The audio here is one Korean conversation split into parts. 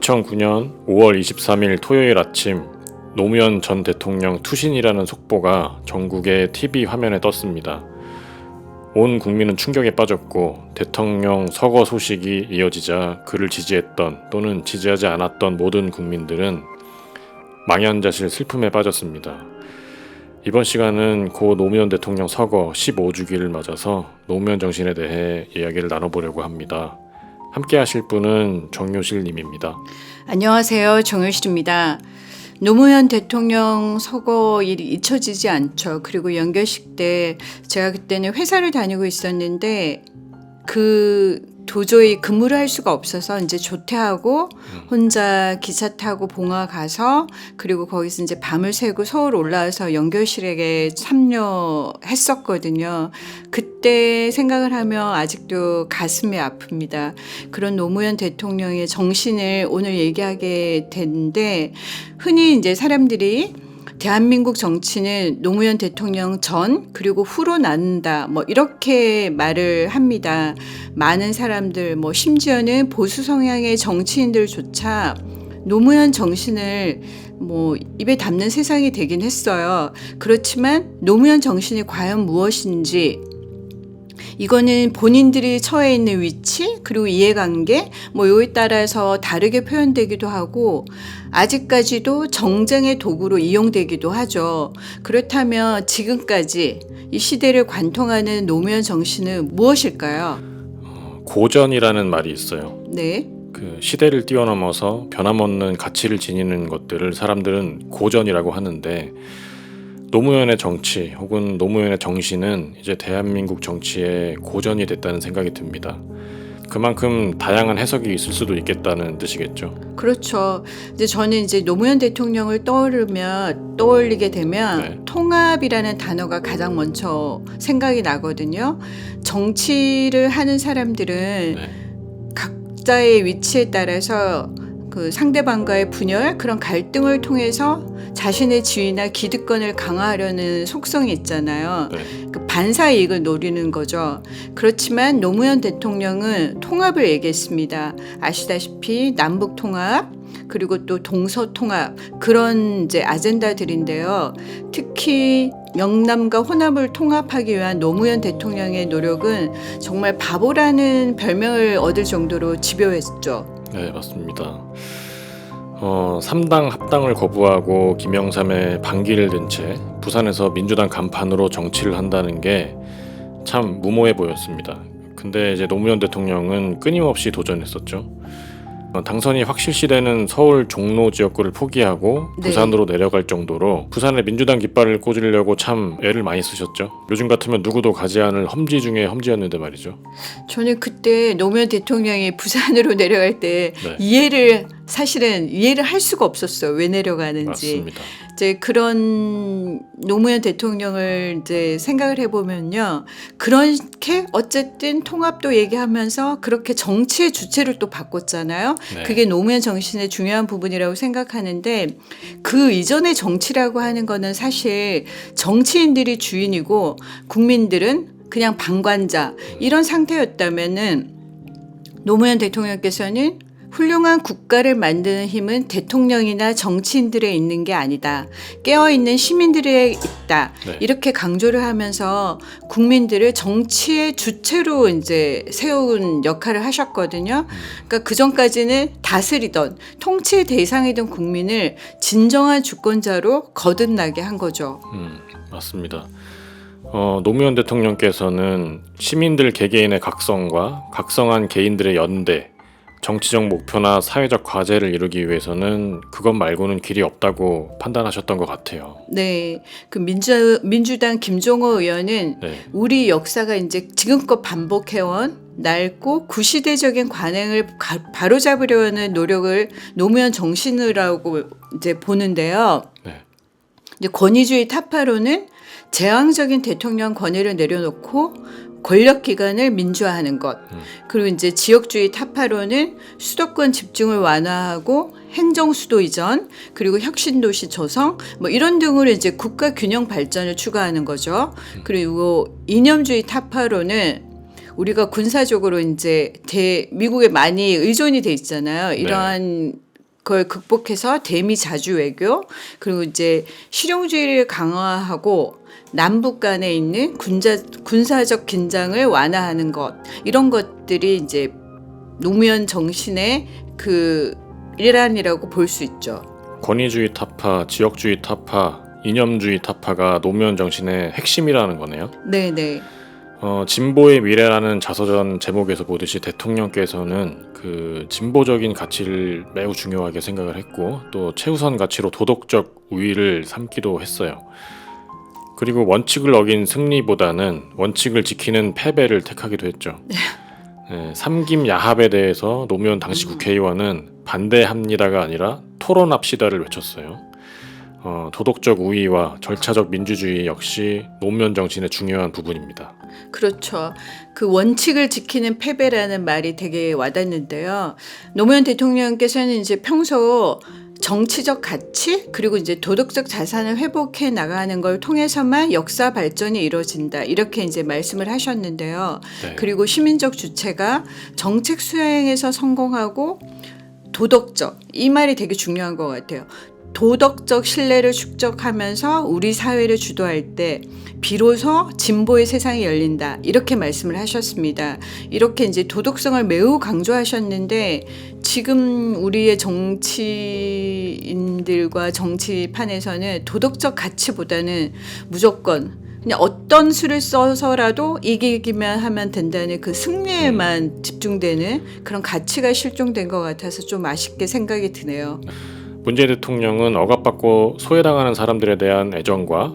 2009년 5월 23일 토요일 아침 노무현 전 대통령 투신이라는 속보가 전국의 TV 화면에 떴습니다. 온 국민은 충격에 빠졌고 대통령 서거 소식이 이어지자 그를 지지했던 또는 지지하지 않았던 모든 국민들은 망연자실 슬픔에 빠졌습니다. 이번 시간은 고 노무현 대통령 서거 15주기를 맞아서 노무현 정신에 대해 이야기를 나눠보려고 합니다. 함께 하실 분은 정효실 님입니다. 안녕하세요. 정효실입니다. 노무현 대통령 서거 일이 잊혀지지 않죠. 그리고 연결식 때 제가 그때는 회사를 다니고 있었는데 도저히 근무를 할 수가 없어서 이제 조퇴하고 혼자 기차 타고 봉화 가서 그리고 거기서 이제 밤을 새고 서울 올라와서 연결실에게 참여했었거든요. 그때 생각을 하면 아직도 가슴이 아픕니다. 그런 노무현 대통령의 정신을 오늘 얘기하게 됐는데 흔히 이제 사람들이 대한민국 정치는 노무현 대통령 전 그리고 후로 나눈다 뭐 이렇게 말을 합니다. 많은 사람들 심지어는 보수 성향의 정치인들조차 노무현 정신을 입에 담는 세상이 되긴 했어요. 그렇지만 노무현 정신이 과연 무엇인지 이거는 본인들이 처해 있는 위치 그리고 이해관계 요에 따라서 다르게 표현되기도 하고 아직까지도 정쟁의 도구로 이용되기도 하죠. 그렇다면 지금까지 이 시대를 관통하는 노무현 정신은 무엇일까요? 고전이라는 말이 있어요. 네. 그 시대를 뛰어넘어서 변함없는 가치를 지니는 것들을 사람들은 고전이라고 하는데 노무현의 정치 혹은 노무현의 정신은 이제 대한민국 정치의 고전이 됐다는 생각이 듭니다. 그만큼 다양한 해석이 있을 수도 있겠다는 뜻이겠죠. 그렇죠. 근데 저는 이제 노무현 대통령을 떠올리게 되면 통합이라는 단어가 가장 먼저 생각이 나거든요. 정치를 하는 사람들은 각자의 위치에 따라서 그 상대방과의 분열, 그런 갈등을 통해서 자신의 지위나 기득권을 강화하려는 속성이 있잖아요. 그 반사 이익을 노리는 거죠. 그렇지만 노무현 대통령은 통합을 얘기했습니다. 아시다시피 남북 통합, 그리고 또 동서 통합 그런 이제 아젠다들인데요. 특히 영남과 호남을 통합하기 위한 노무현 대통령의 노력은 정말 바보라는 별명을 얻을 정도로 집요했죠. 네, 맞습니다. 3당 합당을 거부하고 김영삼의 반기를 든 채 부산에서 민주당 간판으로 정치를 한다는 게 참 무모해 보였습니다. 근데 이제 노무현 대통령은 끊임없이 도전했었죠. 당선이 확실시되는 서울 종로 지역구를 포기하고 부산으로 내려갈 정도로 부산에 민주당 깃발을 꽂으려고 참 애를 많이 쓰셨죠. 요즘 같으면 누구도 가지 않을 험지 중에 험지였는데 말이죠. 저는 그때 노무현 대통령이 부산으로 내려갈 때 사실은 이해를 할 수가 없었어요. 왜 내려가는지. 맞습니다. 이제 그런 노무현 대통령을 이제 생각을 해보면요. 그렇게 어쨌든 통합도 얘기하면서 그렇게 정치의 주체를 또 바꿨잖아요. 그게 노무현 정신의 중요한 부분이라고 생각하는데 그 이전의 정치라고 하는 거는 사실 정치인들이 주인이고 국민들은 그냥 방관자 이런 상태였다면은 노무현 대통령께서는 훌륭한 국가를 만드는 힘은 대통령이나 정치인들에 있는 게 아니다. 깨어있는 시민들에 있다. 이렇게 강조를 하면서 국민들을 정치의 주체로 이제 세운 역할을 하셨거든요. 그러니까 그 전까지는 다스리던 통치의 대상이던 국민을 진정한 주권자로 거듭나게 한 거죠. 맞습니다. 노무현 대통령께서는 시민들 개개인의 각성과 각성한 개인들의 연대, 정치적 목표나 사회적 과제를 이루기 위해서는 그것 말고는 길이 없다고 판단하셨던 것 같아요. 네, 그 민주당 김종호 의원은 우리 역사가 이제 지금껏 반복해온 낡고 구시대적인 관행을 바로잡으려는 노력을 노무현 정신이라고 이제 보는데요. 이제 권위주의 타파로는 제왕적인 대통령 권위를 내려놓고 권력기관을 민주화하는 것. 그리고 이제 지역주의 타파로는 수도권 집중을 완화하고 행정수도 이전, 그리고 혁신도시 조성, 이런 등으로 이제 국가 균형 발전을 추구하는 거죠. 그리고 이념주의 타파로는 우리가 군사적으로 이제 미국에 많이 의존이 돼 있잖아요. 이러한 그걸 극복해서 대미 자주 외교, 그리고 이제 실용주의를 강화하고 남북 간에 있는 군사적 긴장을 완화하는 것, 이런 것들이 이제 노무현 정신의 그 일환이라고 볼 수 있죠. 권위주의 타파, 지역주의 타파, 이념주의 타파가 노무현 정신의 핵심이라는 거네요. 네네. 진보의 미래라는 자서전 제목에서 보듯이 대통령께서는 그 진보적인 가치를 매우 중요하게 생각을 했고 또 최우선 가치로 도덕적 우위를 삼기도 했어요. 그리고 원칙을 어긴 승리보다는 원칙을 지키는 패배를 택하기도 했죠. 네, 삼김 야합에 대해서 노무현 당시 국회의원은 반대합니다가 아니라 토론합시다를 외쳤어요. 도덕적 우위와 절차적 민주주의 역시 노무현 정신의 중요한 부분입니다. 그렇죠. 그 원칙을 지키는 패배라는 말이 되게 와닿는데요. 노무현 대통령께서는 이제 평소 정치적 가치 그리고 이제 도덕적 자산을 회복해 나가는 걸 통해서만 역사 발전이 이루어진다. 이렇게 이제 말씀을 하셨는데요. 네. 그리고 시민적 주체가 정책 수행에서 성공하고 도덕적, 이 말이 되게 중요한 것 같아요. 도덕적 신뢰를 축적하면서 우리 사회를 주도할 때 비로소 진보의 세상이 열린다. 이렇게 말씀을 하셨습니다. 이렇게 이제 도덕성을 매우 강조하셨는데 지금 우리의 정치인들과 정치판에서는 도덕적 가치보다는 무조건 그냥 어떤 수를 써서라도 이기기만 하면 된다는 그 승리에만 집중되는 그런 가치가 실종된 것 같아서 좀 아쉽게 생각이 드네요. 문재인 대통령은 억압받고 소외당하는 사람들에 대한 애정과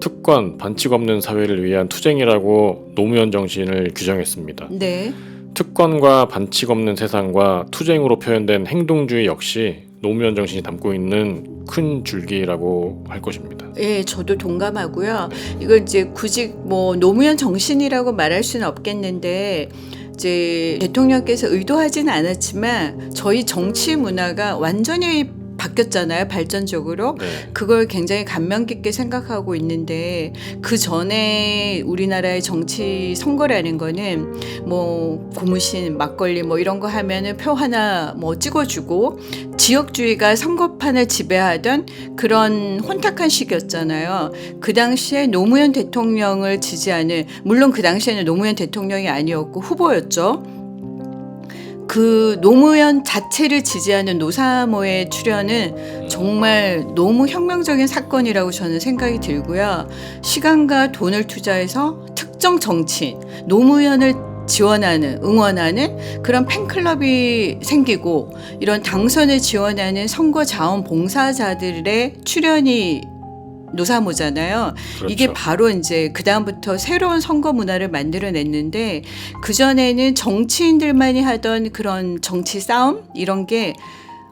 특권, 반칙 없는 사회를 위한 투쟁이라고 노무현 정신을 규정했습니다. 네. 특권과 반칙 없는 세상과 투쟁으로 표현된 행동주의 역시 노무현 정신이 담고 있는 큰 줄기라고 할 것입니다. 예, 저도 동감하고요. 이걸 이제 굳이 뭐 노무현 정신이라고 말할 수는 없겠는데 이제 대통령께서 의도하지는 않았지만 저희 정치 문화가 완전히 바뀌었잖아요, 발전적으로. 네. 그걸 굉장히 감명 깊게 생각하고 있는데 그 전에 우리나라의 정치 선거라는 거는 뭐 고무신, 막걸리 뭐 이런 거 하면은 표 하나 뭐 찍어주고 지역주의가 선거판을 지배하던 그런 혼탁한 시기였잖아요. 그 당시에 노무현 대통령을 지지하는, 물론 그 당시에는 노무현 대통령이 아니었고 후보였죠. 그 노무현 자체를 지지하는 노사모의 출현은 정말 너무 혁명적인 사건이라고 저는 생각이 들고요. 시간과 돈을 투자해서 특정 정치인, 노무현을 지원하는, 응원하는 그런 팬클럽이 생기고 이런 당선을 지원하는 선거 자원 봉사자들의 출현이 노사모잖아요. 그렇죠. 이게 바로 이제 그 다음부터 새로운 선거 문화를 만들어냈는데 그 전에는 정치인들만이 하던 그런 정치 싸움 이런 게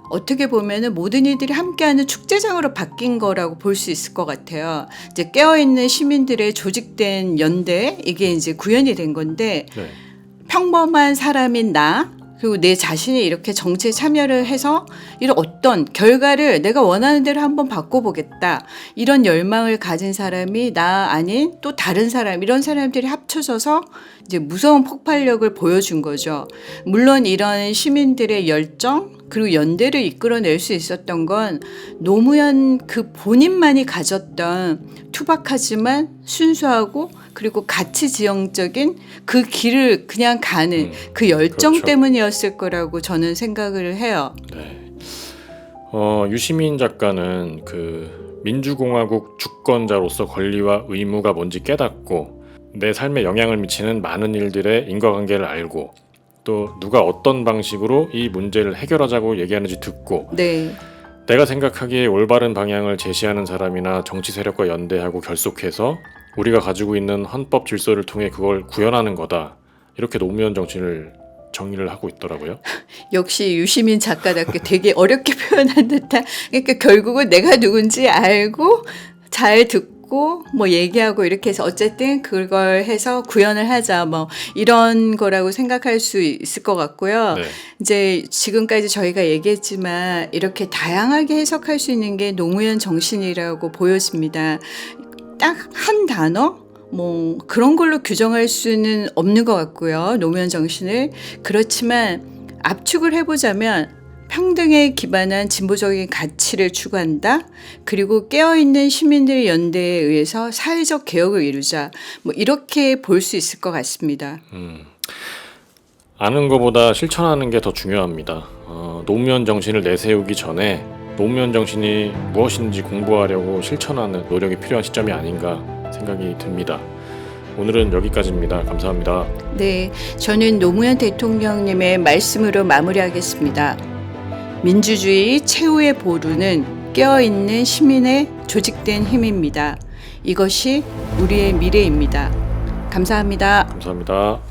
어떻게 보면은 모든 이들이 함께하는 축제장으로 바뀐 거라고 볼 수 있을 것 같아요. 이제 깨어있는 시민들의 조직된 연대 이게 이제 구현이 된 건데 네. 평범한 사람인 나 그리고 내 자신이 이렇게 정치에 참여를 해서 이런 어떤 결과를 내가 원하는 대로 한번 바꿔보겠다. 이런 열망을 가진 사람이 나 아닌 또 다른 사람, 이런 사람들이 합쳐져서 이제 무서운 폭발력을 보여준 거죠. 물론 이런 시민들의 열정 그리고 연대를 이끌어낼 수 있었던 건 노무현 그 본인만이 가졌던 투박하지만 순수하고 그리고 가치 지형적인 그 길을 그냥 가는 그 열정 그렇죠. 때문이었을 거라고 저는 생각을 해요. 네. 유시민 작가는 그 민주공화국 주권자로서 권리와 의무가 뭔지 깨닫고 내 삶에 영향을 미치는 많은 일들의 인과관계를 알고 또 누가 어떤 방식으로 이 문제를 해결하자고 얘기하는지 듣고 네. 내가 생각하기에 올바른 방향을 제시하는 사람이나 정치 세력과 연대하고 결속해서 우리가 가지고 있는 헌법 질서를 통해 그걸 구현하는 거다. 이렇게 노무현 정신을 정의를 하고 있더라고요. 역시 유시민 작가답게 되게 어렵게 표현한 듯한, 그러니까 결국은 내가 누군지 알고 잘 듣고 뭐 얘기하고 이렇게 해서 어쨌든 그걸 해서 구현을 하자 뭐 이런 거라고 생각할 수 있을 것 같고요. 네. 이제 지금까지 저희가 얘기했지만 이렇게 다양하게 해석할 수 있는 게 노무현 정신이라고 보여집니다. 딱 한 단어? 뭐 그런 걸로 규정할 수는 없는 것 같고요. 노무현 정신을. 그렇지만 압축을 해보자면 평등에 기반한 진보적인 가치를 추구한다. 그리고 깨어있는 시민들의 연대에 의해서 사회적 개혁을 이루자. 뭐 이렇게 볼 수 있을 것 같습니다. 아는 것보다 실천하는 게 더 중요합니다. 노무현 정신을 내세우기 전에 노무현 정신이 무엇인지 공부하려고 실천하는 노력이 필요한 시점이 아닌가 생각이 듭니다. 오늘은 여기까지입니다. 감사합니다. 네, 저는 노무현 대통령님의 말씀으로 마무리하겠습니다. 민주주의 최후의 보루는 깨어있는 시민의 조직된 힘입니다. 이것이 우리의 미래입니다. 감사합니다. 감사합니다.